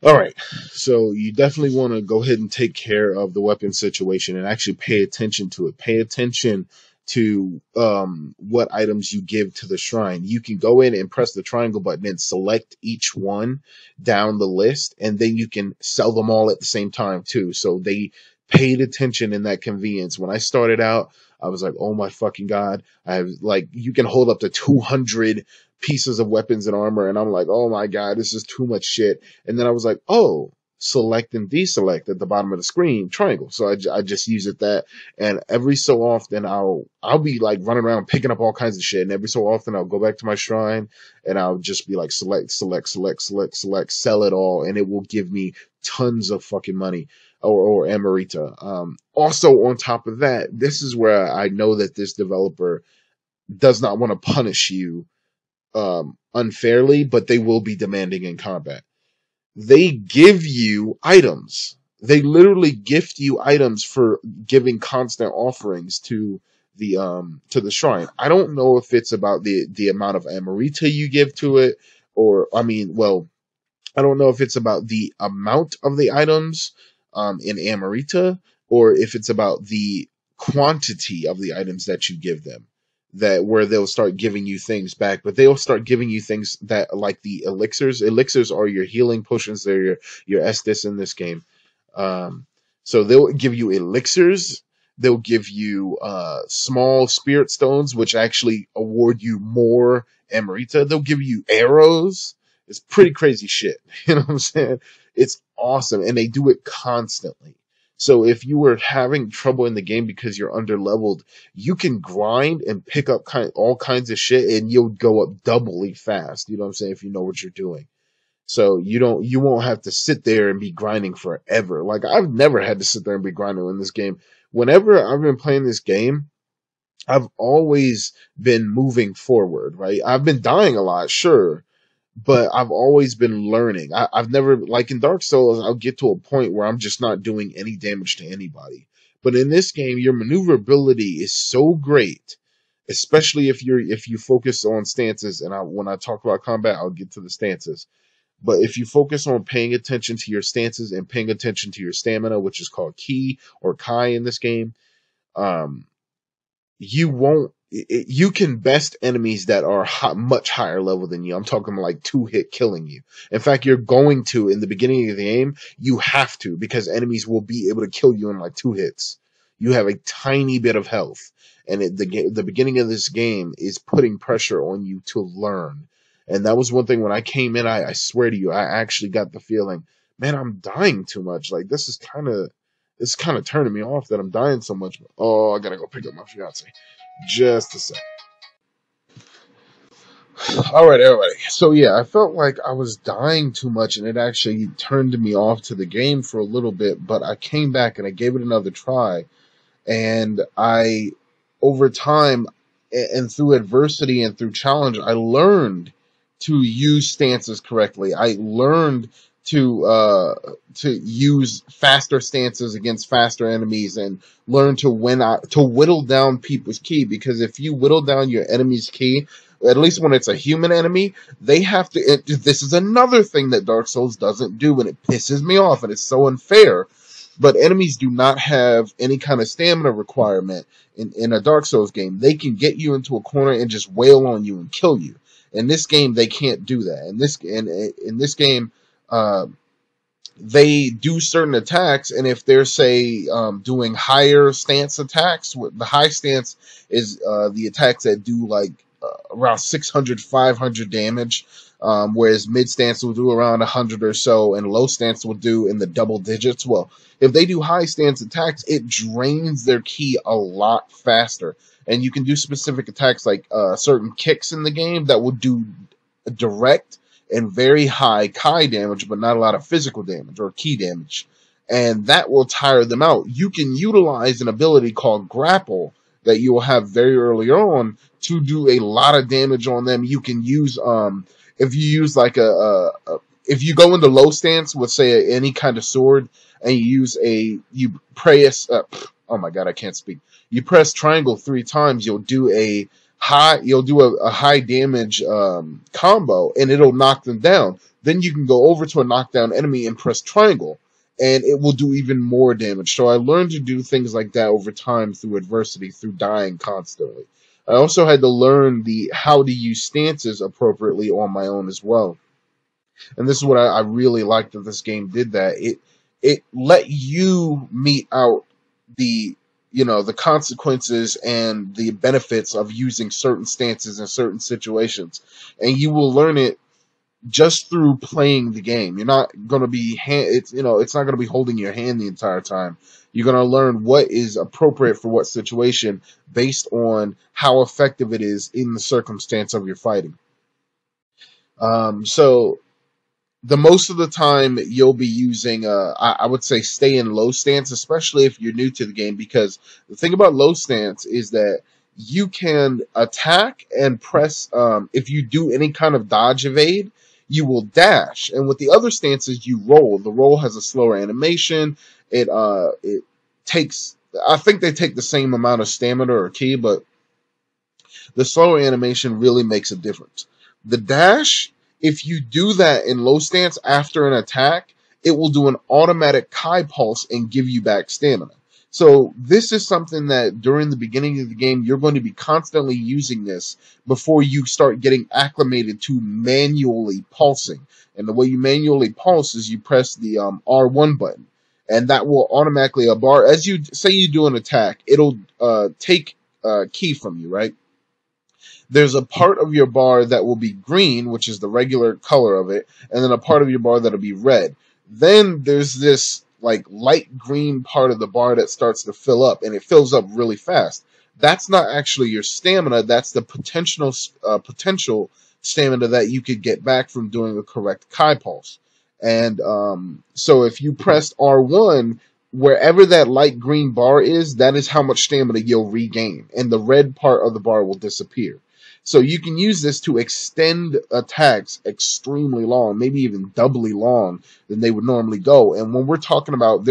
All right. So you definitely want to go ahead and take care of the weapon situation and actually pay attention to it. Pay attention to what items you give to the shrine. You can go in and press the triangle button and select each one down the list, and then you can sell them all at the same time too. So they paid attention in that convenience. When I started out, I was like, oh my fucking God. I have like, you can hold up to 200 pieces of weapons and armor, and I'm like, oh my God, this is too much shit. And then I was like, oh, select and deselect at the bottom of the screen, triangle. So I just use it that, and every so often I'll be like running around picking up all kinds of shit, and every so often I'll go back to my shrine and I'll just be like select, sell it all, and it will give me tons of fucking money or emerita. Also on top of that, this is where I know that this developer does not want to punish you unfairly, but they will be demanding in combat. They give you items. They literally gift you items for giving constant offerings to the shrine. I don't know if it's about the amount of Amarita you give to it, or I mean, well, I don't know if it's about the amount of the items in Amarita, or if it's about the quantity of the items that you give them. That where they'll start giving you things back, but they'll start giving you things that like the elixirs. Elixirs are your healing potions. They're your Estus in this game. Um, so they'll give you elixirs. They'll give you small spirit stones, which actually award you more emerita. They'll give you arrows. It's pretty crazy shit. You know what I'm saying? It's awesome, and they do it constantly. So if you were having trouble in the game because you're under leveled, you can grind and pick up all kinds of shit, and you'll go up doubly fast. You know what I'm saying? If you know what you're doing. So you won't have to sit there and be grinding forever. Like I've never had to sit there and be grinding in this game. Whenever I've been playing this game, I've always been moving forward, right? I've been dying a lot, sure, but I've always been learning. I've never, like in Dark Souls, I'll get to a point where I'm just not doing any damage to anybody. But in this game, your maneuverability is so great, especially if you focus on stances. And when I talk about combat, I'll get to the stances. But if you focus on paying attention to your stances and paying attention to your stamina, which is called ki or kai in this game, um, you won't. You can best enemies that are much higher level than you. I'm talking like 2-hit killing you. In fact, you're going to in the beginning of the game. You have to, because enemies will be able to kill you in like 2 hits. You have a tiny bit of health, and the beginning of this game is putting pressure on you to learn. And that was one thing when I came in. I swear to you, I actually got the feeling, man, I'm dying too much. Like this is kind of turning me off that I'm dying so much. Oh, I gotta go pick up my fiance. Just a sec. All right, everybody. So yeah, I felt like I was dying too much, and it actually turned me off to the game for a little bit. But I came back and I gave it another try, and over time, and through adversity and through challenge, I learned to use stances correctly. I learned to use faster stances against faster enemies, and learn to whittle down people's ki, because if you whittle down your enemy's ki, at least when it's a human enemy, they have to. This is another thing that Dark Souls doesn't do, and it pisses me off, and it's so unfair. But enemies do not have any kind of stamina requirement in a Dark Souls game. They can get you into a corner and just wail on you and kill you. In this game, they can't do that. In this game, they do certain attacks, and if they're, say, doing higher stance attacks, the high stance is the attacks that do like around 600, 500 damage, whereas mid stance will do around 100 or so, and low stance will do in the double digits. Well, if they do high stance attacks, it drains their ki a lot faster, and you can do specific attacks like certain kicks in the game that will do direct and very high kai damage, but not a lot of physical damage or ki damage, and that will tire them out. You can utilize an ability called grapple that you will have very early on to do a lot of damage on them. You can use if you use like if you go into low stance with, say, any kind of sword, and you press oh my god, I can't speak. You press triangle 3 times, you'll do a you'll do a high damage combo, and it'll knock them down. Then you can go over to a knockdown enemy and press triangle, and it will do even more damage. So I learned to do things like that over time through adversity, through dying constantly. I also had to learn how to use stances appropriately on my own as well. And this is what I really liked that this game did. That it let you mete out the the consequences and the benefits of using certain stances in certain situations, and you will learn it just through playing the game. You're not going to be it's not going to be holding your hand the entire time. You're going to learn what is appropriate for what situation based on how effective it is in the circumstance of your fighting. So the most of the time you'll be using I would say stay in low stance, especially if you're new to the game, because the thing about low stance is that you can attack and press if you do any kind of dodge evade, you will dash, and with the other stances you roll. The roll has a slower animation. It takes, I think they take the same amount of stamina or ki, but the slower animation really makes a difference. The dash, if you do that in low stance after an attack, it will do an automatic Kai pulse and give you back stamina. So this is something that during the beginning of the game, you're going to be constantly using this before you start getting acclimated to manually pulsing. And the way you manually pulse is you press the R1 button, and that will automatically, as you say you do an attack, it'll take ki from you, right? There's a part of your bar that will be green, which is the regular color of it, and then a part of your bar that'll be red. Then there's this like light green part of the bar that starts to fill up, and it fills up really fast. That's not actually your stamina. That's the potential stamina that you could get back from doing the correct Kai pulse. And so if you pressed R1, wherever that light green bar is, that is how much stamina you'll regain, and the red part of the bar will disappear. So you can use this to extend attacks extremely long, maybe even doubly long than they would normally go. And when we're talking about,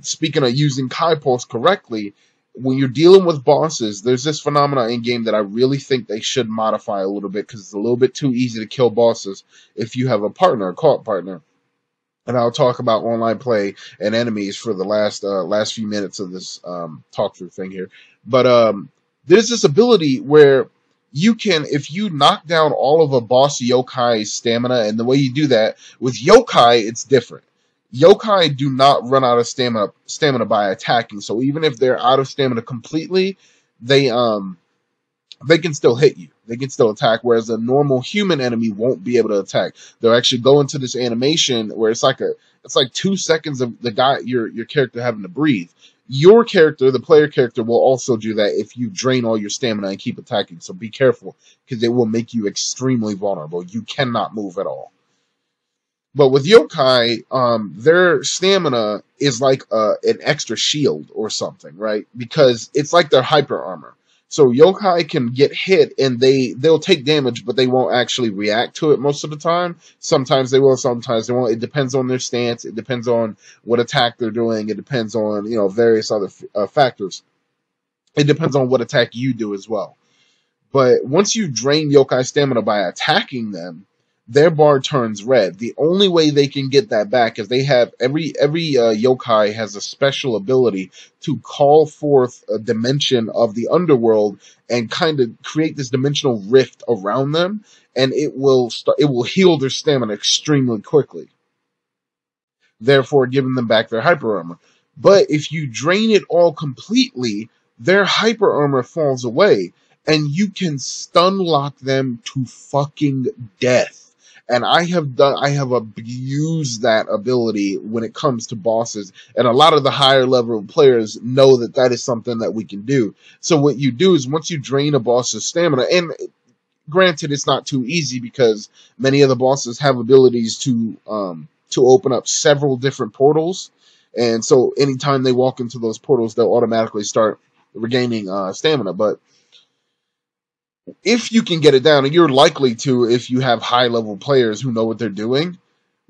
speaking of using Kai Pulse correctly, when you're dealing with bosses, there's this phenomena in game that I really think they should modify a little bit, because it's a little bit too easy to kill bosses if you have a partner, a co-op partner. And I'll talk about online play and enemies for the last few minutes of this talk through thing here. But there's this ability where you can, if you knock down all of a boss yokai's stamina, and the way you do that with yokai, it's different. Yokai do not run out of stamina by attacking. So even if they're out of stamina completely, they can still hit you. They can still attack, whereas a normal human enemy won't be able to attack. They'll actually go into this animation where it's like 2 seconds of the guy, your character having to breathe. Your character, the player character, will also do that if you drain all your stamina and keep attacking. So be careful, because it will make you extremely vulnerable. You cannot move at all. But with yokai, their stamina is like an extra shield or something, right? Because it's like their hyper armor. So yokai can get hit and they'll take damage, but they won't actually react to it most of the time. Sometimes they will, sometimes they won't. It depends on their stance. It depends on what attack they're doing. It depends on various other factors. It depends on what attack you do as well. But once you drain yokai stamina by attacking them, their bar turns red. The only way they can get that back is they have every yokai has a special ability to call forth a dimension of the underworld and kind of create this dimensional rift around them, and it will heal their stamina extremely quickly, therefore giving them back their hyper armor. But if you drain it all completely, their hyper armor falls away, and you can stun lock them to fucking death. And I have abused that ability when it comes to bosses, and a lot of the higher level players know that is something that we can do. So what you do is, once you drain a boss's stamina, and granted it's not too easy because many of the bosses have abilities to open up several different portals, and so anytime they walk into those portals, they'll automatically start regaining stamina. But if you can get it down, and you're likely to if you have high level players who know what they're doing,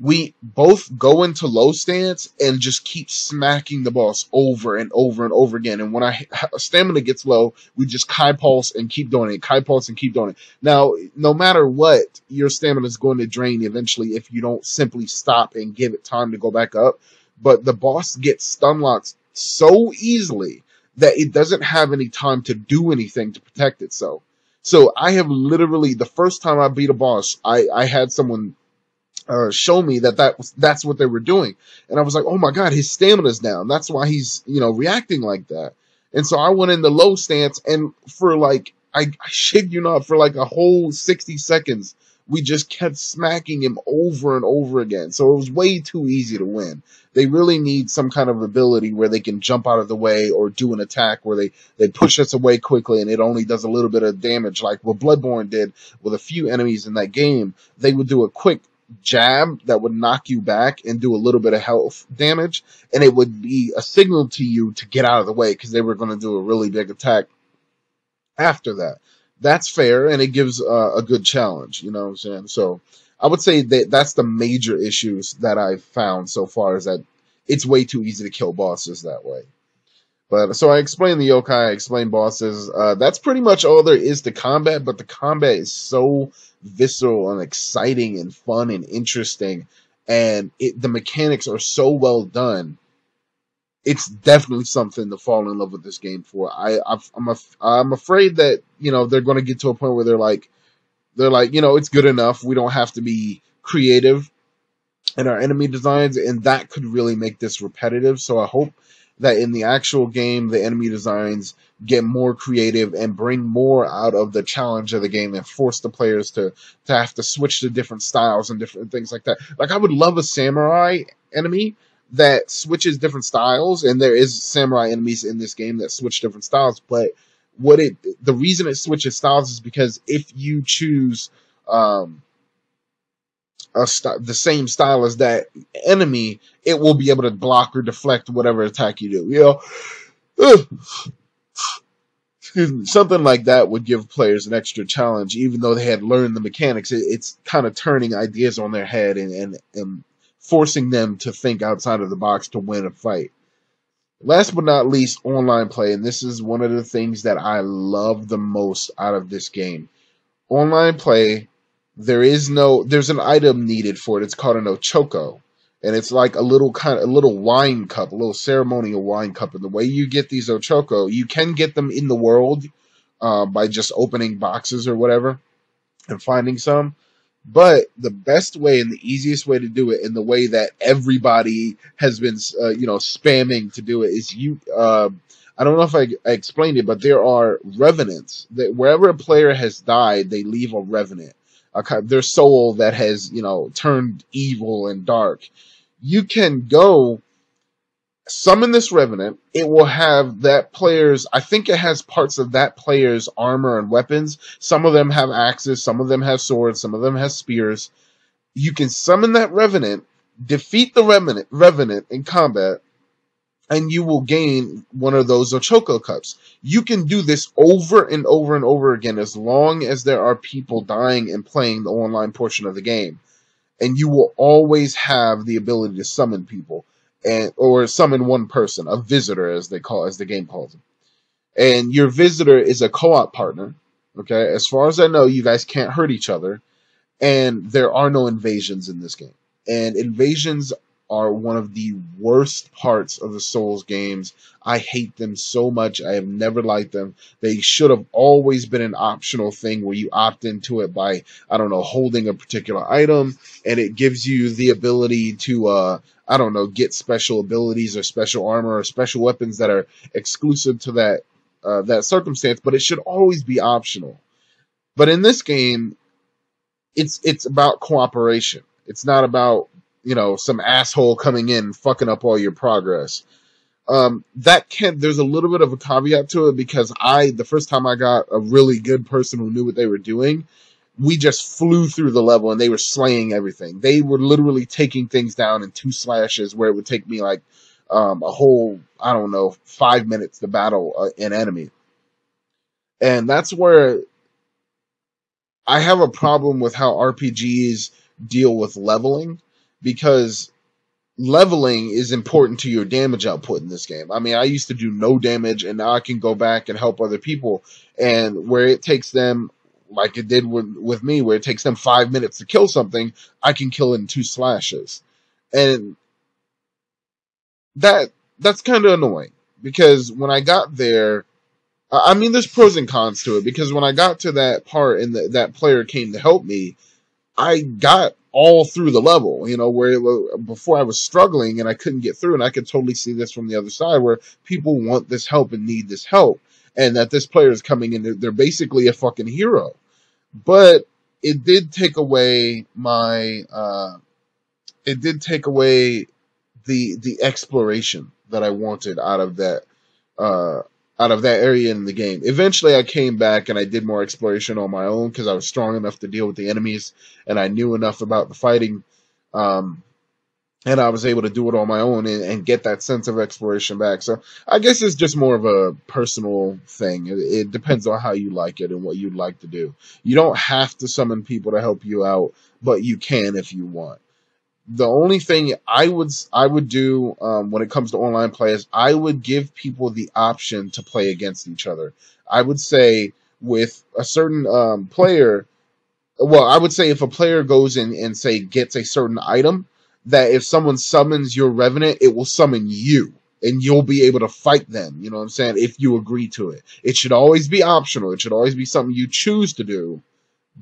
we both go into low stance and just keep smacking the boss over and over and over again. And when our stamina gets low, we just Kai pulse and keep doing it, Kai pulse and keep doing it. Now, no matter what, your stamina is going to drain eventually if you don't simply stop and give it time to go back up. But the boss gets stun locked so easily that it doesn't have any time to do anything to protect itself. So I have literally, the first time I beat a boss, I had someone show me that's what they were doing, and I was like, oh my god, his stamina's down. That's why he's reacting like that. And so I went in the low stance, and for like I shit you not, for like a whole 60 seconds, we just kept smacking him over and over again. So it was way too easy to win. They really need some kind of ability where they can jump out of the way or do an attack where they push us away quickly and it only does a little bit of damage, like what Bloodborne did with a few enemies in that game. They would do a quick jab that would knock you back and do a little bit of health damage, and it would be a signal to you to get out of the way because they were going to do a really big attack after that. That's fair, and it gives a good challenge, you know what I'm saying? So I would say that that's the major issues that I've found so far, is that it's way too easy to kill bosses that way. But so I explained the yokai, I explained bosses. That's pretty much all there is to combat, but the combat is so visceral and exciting and fun and interesting, and the mechanics are so well done. It's definitely something to fall in love with this game for. I'm afraid that they're going to get to a point where they're like it's good enough. We don't have to be creative in our enemy designs, and that could really make this repetitive. So I hope that in the actual game, the enemy designs get more creative and bring more out of the challenge of the game and force the players to have to switch to different styles and different things like that. Like, I would love a samurai enemy that switches different styles, and there is samurai enemies in this game that switch different styles, but the reason it switches styles is because if you choose the same style as that enemy, it will be able to block or deflect whatever attack you do. Excuse me. Something like that would give players an extra challenge, even though they had learned the mechanics. It's kind of turning ideas on their head and forcing them to think outside of the box to win a fight. Last but not least, online play, and this is one of the things that I love the most out of this game. Online play, there's an item needed for it. It's called an ochoko, and it's like a little wine cup, a little ceremonial wine cup. And the way you get these ochoko, you can get them in the world by just opening boxes or whatever and finding some. But the best way and the easiest way to do it, in the way that everybody has been spamming to do it, is I don't know if I explained it, but there are revenants that wherever a player has died, they leave a revenant, their soul that has turned evil and dark. You can go summon this revenant. It will have that player's, I think it has parts of that player's armor and weapons. Some of them have axes, some of them have swords, some of them have spears. You can summon that revenant, defeat the revenant in combat, and you will gain one of those ochoko cups. You can do this over and over and over again as long as there are people dying and playing the online portion of the game. And you will always have the ability to summon people, or summon one person, a visitor as the game calls them. And your visitor is a co-op partner. Okay, as far as I know, you guys can't hurt each other, and there are no invasions in this game. And invasions are one of the worst parts of the Souls games. I hate them so much. I have never liked them. They should have always been an optional thing where you opt into it by, I don't know, holding a particular item, and it gives you the ability to, get special abilities or special armor or special weapons that are exclusive to that circumstance, but it should always be optional. But in this game, it's about cooperation. It's not about some asshole coming in fucking up all your progress. There's a little bit of a caveat to it, because the first time I got a really good person who knew what they were doing, we just flew through the level and they were slaying everything. They were literally taking things down in 2 slashes, where it would take me like a whole, 5 minutes to battle an enemy. And that's where I have a problem with how RPGs deal with leveling. because leveling is important to your damage output in this game. I mean, I used to do no damage, and now I can go back and help other people. And where it takes them, like it did with me, where it takes them 5 minutes to kill something, I can kill it in 2 slashes. And that's kind of annoying, because when I got there, I mean, there's pros and cons to it, because when I got to that part and that player came to help me, I got all through the level, where before I was struggling and I couldn't get through, and I could totally see this from the other side, where people want this help and need this help, and that this player is coming in, they're basically a fucking hero. But it did take away the exploration that I wanted out of that area in the game. Eventually, I came back and I did more exploration on my own, because I was strong enough to deal with the enemies, and I knew enough about the fighting, and I was able to do it on my own and get that sense of exploration back. So I guess it's just more of a personal thing. It depends on how you like it and what you'd like to do. You don't have to summon people to help you out, but you can if you want. The only thing I would do when it comes to online play is I would give people the option to play against each other. I would say with a certain player, well, I would say if a player goes in and say gets a certain item, that if someone summons your Revenant, it will summon you, and you'll be able to fight them. You know what I'm saying? If you agree to it, it should always be optional. It should always be something you choose to do.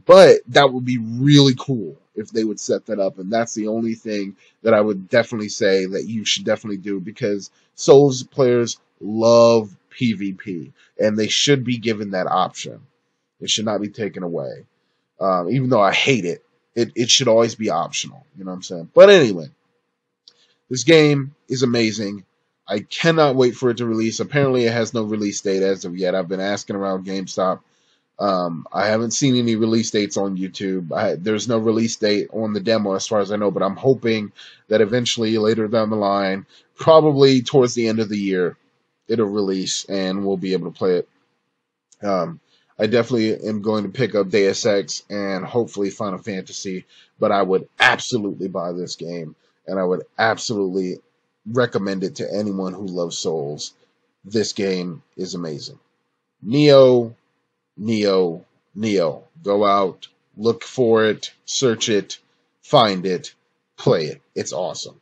But that would be really cool if they would set that up. And that's the only thing that I would definitely say that you should definitely do, because Souls players love PvP, and they should be given that option. It should not be taken away. Even though I hate it, it should always be optional. You know what I'm saying? But anyway, this game is amazing. I cannot wait for it to release. Apparently, it has no release date as of yet. I've been asking around GameStop. I haven't seen any release dates on YouTube. There's no release date on the demo as far as I know, but I'm hoping that eventually later down the line, probably towards the end of the year, it'll release and we'll be able to play it. I definitely am going to pick up Deus Ex and hopefully Final Fantasy, but I would absolutely buy this game, and I would absolutely recommend it to anyone who loves Souls. This game is amazing. Nioh. Go out, look for it, search it, find it, play it. It's awesome.